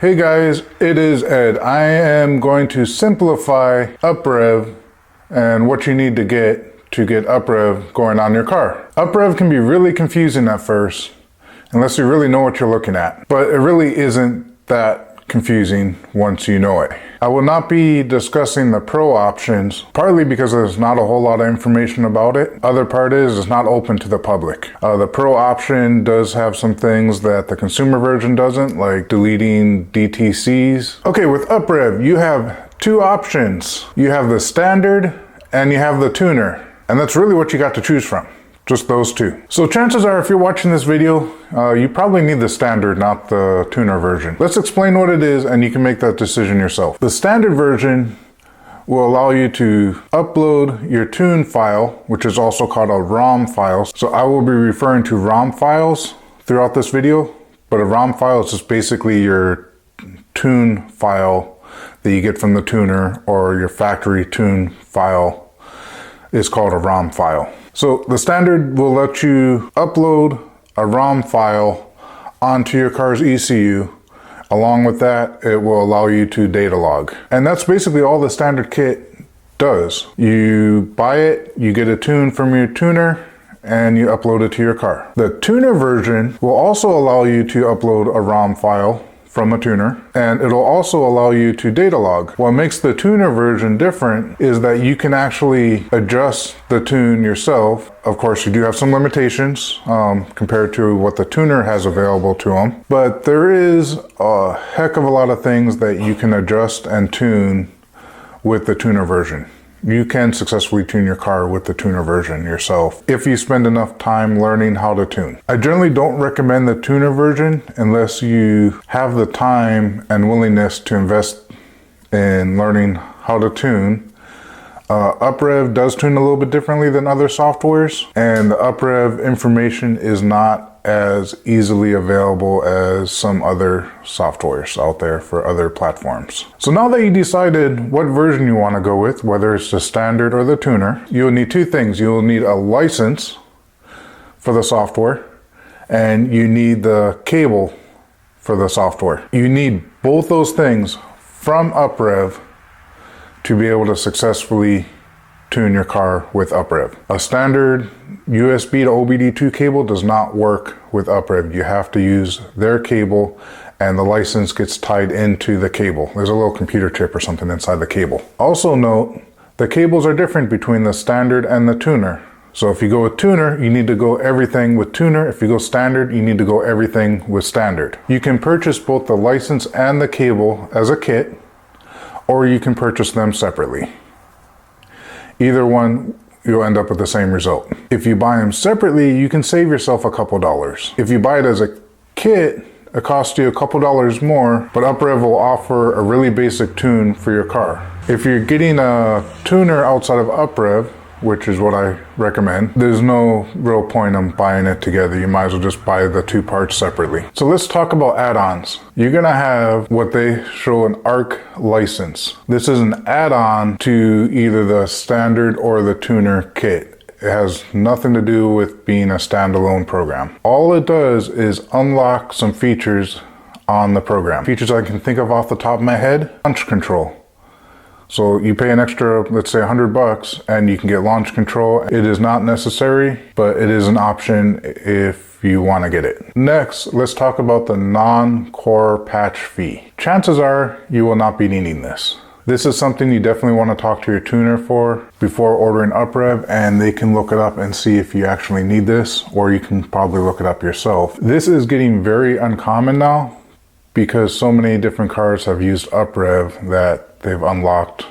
Hey guys, it is Ed. I am going to simplify uprev and what you need to get uprev going on your car. Uprev can be really confusing at first, unless you really know what you're looking at. But it really isn't that confusing once you know it. I will not be discussing the pro options, partly because there's not a whole lot of information about it. Other part is it's not open to the public. The pro option does have some things that the consumer version doesn't, like deleting DTCs. Okay, with uprev, you have two options. You have the standard and you have the tuner. And that's really what you got to choose from. Just those two. So chances are, if you're watching this video, you probably need the standard, not the tuner version. Let's explain what it is and you can make that decision yourself. The standard version will allow you to upload your tune file, which is also called a ROM file. So I will be referring to ROM files throughout this video, but a ROM file is just basically your tune file that you get from the tuner, or your factory tune file is called a ROM file. So the standard will let you upload a ROM file onto your car's ECU. Along with that, it will allow you to data log. And that's basically all the standard kit does. You buy it, you get a tune from your tuner, and you upload it to your car. The tuner version will also allow you to upload a ROM file from a tuner, and it'll also allow you to data log. What makes the tuner version different is that you can actually adjust the tune yourself. Of course, you do have some limitations compared to what the tuner has available to them, but there is a heck of a lot of things that you can adjust and tune with the tuner version. You can successfully tune your car with the tuner version yourself if you spend enough time learning how to tune. I generally don't recommend the tuner version unless you have the time and willingness to invest in learning how to tune. Uprev does tune a little bit differently than other softwares, and the uprev information is not as easily available as some other softwares out there for other platforms. So now that you decided what version you want to go with, whether it's the standard or the tuner, you'll need two things. You'll need a license for the software, and you need the cable for the software. You need both those things from uprev to be able to successfully tune your car with uprev. A standard USB to OBD2 cable does not work with uprev. You have to use their cable, and the license gets tied into the cable. There's a little computer chip or something inside the cable. Also note, the cables are different between the standard and the tuner. So if you go with tuner, you need to go everything with tuner. If you go standard, you need to go everything with standard. You can purchase both the license and the cable as a kit, or you can purchase them separately. Either one, you'll end up with the same result. If you buy them separately, you can save yourself a couple dollars. If you buy it as a kit, it costs you a couple dollars more, but uprev will offer a really basic tune for your car. If you're getting a tuner outside of uprev, which is what I recommend, there's no real point in buying it together. You might as well just buy the two parts separately. So let's talk about add-ons. You're gonna have what they show an ARC license. This is an add-on to either the standard or the tuner kit. It has nothing to do with being a standalone program. All it does is unlock some features on the program. Features I can think of off the top of my head: launch control. So you pay an extra, let's say $100, and you can get launch control. It is not necessary, but it is an option if you want to get it. Next, let's talk about the non-core patch fee. Chances are you will not be needing this. This is something you definitely want to talk to your tuner for before ordering uprev, and they can look it up and see if you actually need this, or you can probably look it up yourself. This is getting very uncommon now because so many different cars have used uprev that they've unlocked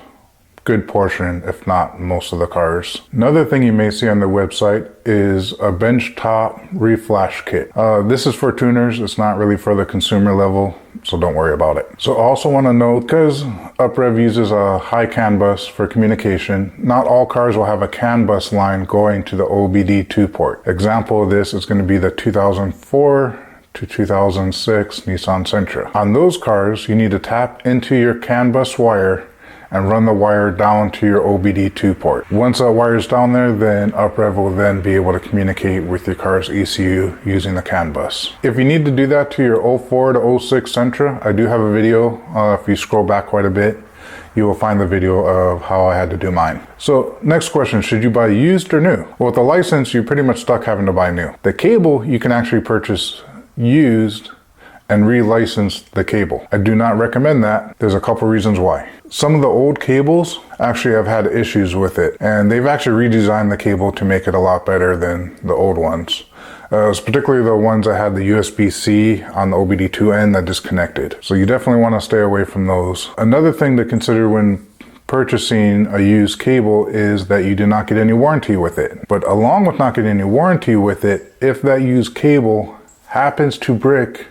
good portion, if not most of the cars. Another thing you may see on the website is a benchtop reflash kit. This is for tuners. It's not really for the consumer level, so don't worry about it. So I also want to note, because uprev uses a high CAN bus for communication, not all cars will have a CAN bus line going to the OBD2 port. Example of this is going to be the 2004 to 2006 Nissan Sentra. On those cars, you need to tap into your CAN bus wire and run the wire down to your OBD2 port. Once that wire is down there, then uprev will then be able to communicate with your car's ECU using the CAN bus. If you need to do that to your 04 to 06 Sentra, I do have a video. If you scroll back quite a bit, you will find the video of how I had to do mine. So next question, should you buy used or new? Well, with the license, you're pretty much stuck having to buy new. The cable, you can actually purchase used and relicense the cable. I do not recommend that. There's a couple reasons why. Some of the old cables actually have had issues with it, and they've actually redesigned the cable to make it a lot better than the old ones. Particularly the ones that had the USB-C on the OBD2 end that disconnected. So you definitely want to stay away from those. Another thing to consider when purchasing a used cable is that you do not get any warranty with it. But along with not getting any warranty with it, if that used cable happens to brick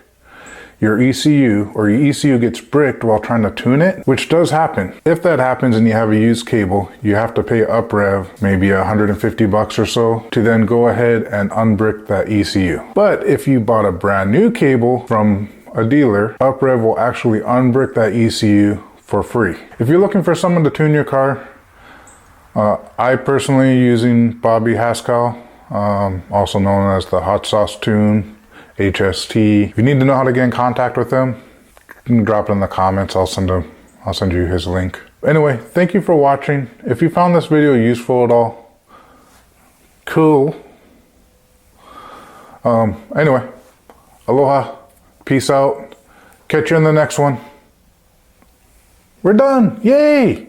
your ECU, or your ECU gets bricked while trying to tune it, which does happen. If that happens and you have a used cable, you have to pay uprev, maybe $150 or so, to then go ahead and unbrick that ECU. But if you bought a brand new cable from a dealer, uprev will actually unbrick that ECU for free. If you're looking for someone to tune your car, I personally using Bobby Haskell, also known as the Hot Sauce Tune, HST. If you need to know how to get in contact with them, you can drop it in the comments. I'll send you his link. Anyway, thank you for watching. If you found this video useful at all, cool. Anyway, aloha, peace out. Catch you in the next one. We're done, yay!